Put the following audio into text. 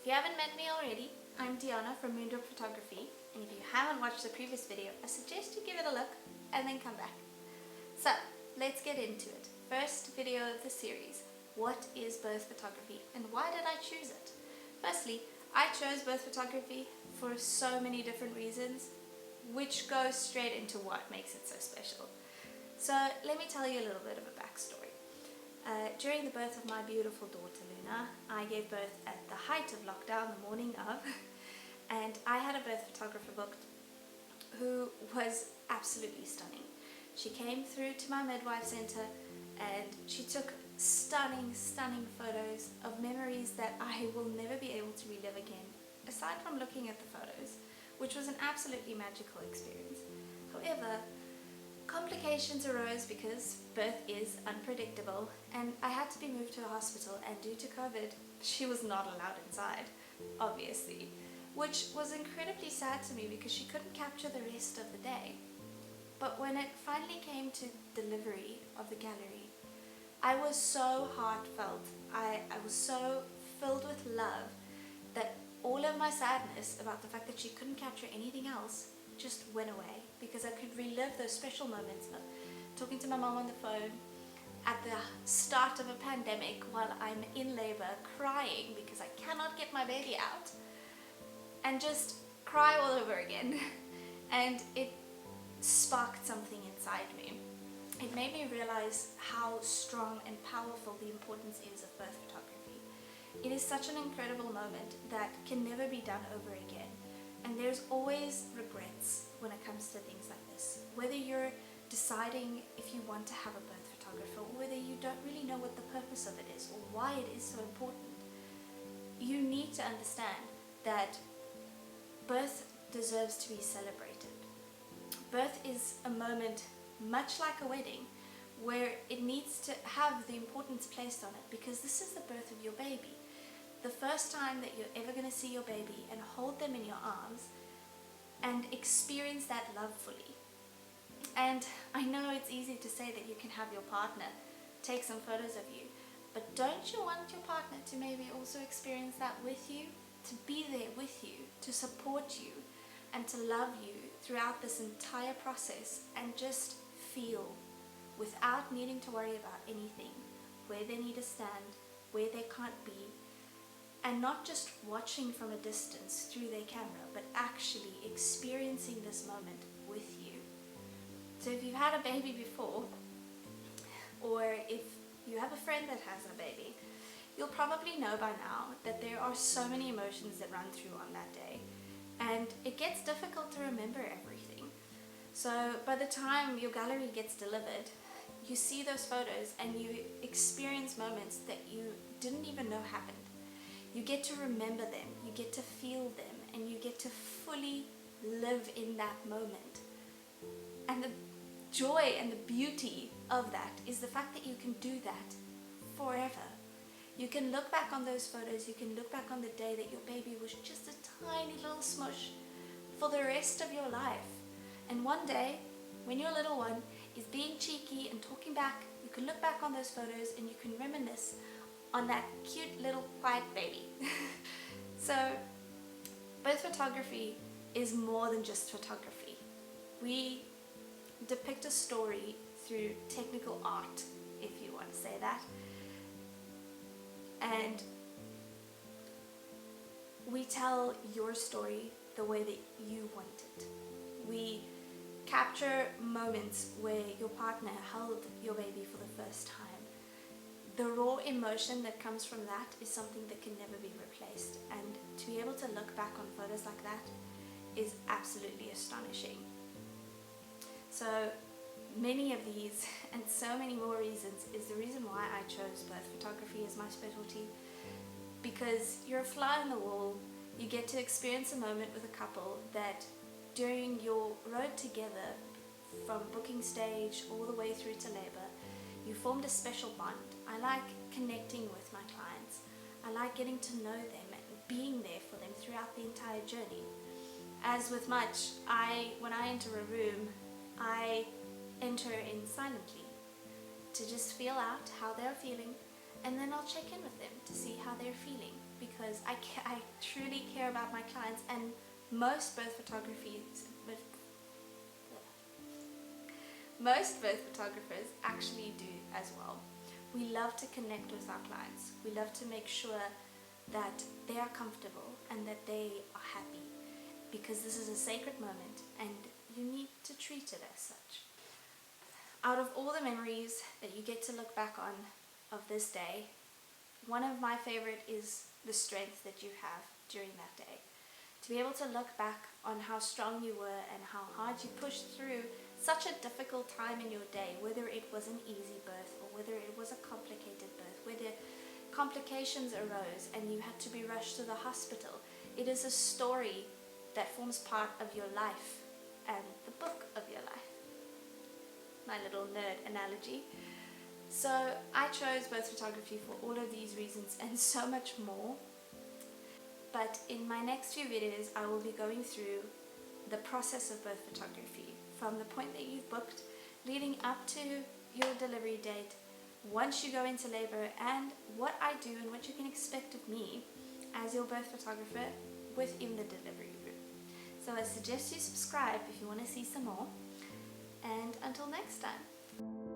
you haven't met me already, I'm Diana from Moondrop Photography, and if you haven't watched the previous video, I suggest you give it a look and then come back. So, let's get into it. First video of the series, what is birth photography and why did I choose it? Firstly, I chose birth photography for so many different reasons, which goes straight into what makes it so special. So let me tell you a little bit of a backstory. During the birth of my beautiful daughter Luna, I gave birth at the height of lockdown, the morning of, and I had a birth photographer booked who was absolutely stunning. She came through to my midwife center and she took stunning photos of memories that I will never be able to relive again, aside from looking at the photos, which was an absolutely magical experience. However, complications arose because birth is unpredictable and I had to be moved to a hospital, and due to COVID, she was not allowed inside, obviously, which was incredibly sad to me because she couldn't capture the rest of the day. But when it finally came to delivery of the gallery, I was so heartfelt, I was so filled with love that all of my sadness about the fact that she couldn't capture anything else just went away, because I could relive those special moments of talking to my mom on the phone at the start of a pandemic while I'm in labor crying because I cannot get my baby out, and just cry all over again. And it sparked something inside me. It made me realize how strong and powerful the importance is of birth photography. It is such an incredible moment that can never be done over again. And there's always regrets when it comes to things like this. Whether you're deciding if you want to have a birth photographer, or whether you don't really know what the purpose of it is or why it is so important, you need to understand that birth deserves to be celebrated. Birth is a moment much like a wedding where it needs to have the importance placed on it, because this is the birth of your baby. The first time that you're ever going to see your baby and hold them in your arms and experience that love fully. And I know it's easy to say that you can have your partner take some photos of you, but don't you want your partner to maybe also experience that with you, to be there with you, to support you and to love you throughout this entire process, and just feel without needing to worry about anything, where they need to stand, where they can't be, and not just watching from a distance through their camera, but actually experiencing this moment with you. So if you've had a baby before, or if you have a friend that has a baby, you'll probably know by now that there are so many emotions that run through on that day, and it gets difficult to remember everything. So by the time your gallery gets delivered, you see those photos and you experience moments that you didn't even know happened. You get to remember them, you get to feel them, and you get to fully live in that moment. And the joy and the beauty of that is the fact that you can do that forever. You can look back on those photos, you can look back on the day that your baby was just a tiny little smush for the rest of your life. And one day, when your little one is being cheeky and talking back, you can look back on those photos and you can reminisce on that cute little quiet baby. So, birth photography is more than just photography. We depict a story through technical art, if you want to say that. And we tell your story the way that you want it. We capture moments where your partner held your baby for the first time. The raw emotion that comes from that is something that can never be replaced, and to be able to look back on photos like that is absolutely astonishing. So many of these and so many more reasons is the reason why I chose birth photography as my specialty, because you're a fly on the wall. You get to experience a moment with a couple that during your road together, from booking stage all the way through to labor, you formed a special bond. I like connecting with my clients. I like getting to know them and being there for them throughout the entire journey. As with much, when I enter a room, I enter in silently to just feel out how they're feeling, and then I'll check in with them to see how they're feeling. because I truly care about my clients, and most birth photographers actually do as well. We love to connect with our clients. We love to make sure that they are comfortable and that they are happy, because this is a sacred moment and you need to treat it as such. Out of all the memories that you get to look back on of this day, one of my favorite is the strength that you have during that day. To be able to look back on how strong you were and how hard you pushed through such a difficult time in your day, whether it was an easy birth or whether it was a complicated birth, whether complications arose and you had to be rushed to the hospital. It is a story that forms part of your life and the book of your life. My little nerd analogy. So I chose birth photography for all of these reasons and so much more. But in my next few videos, I will be going through the process of birth photography, from the point that you've booked, leading up to your delivery date, once you go into labor, and what I do and what you can expect of me as your birth photographer within the delivery room. So I suggest you subscribe if you want to see some more, and until next time.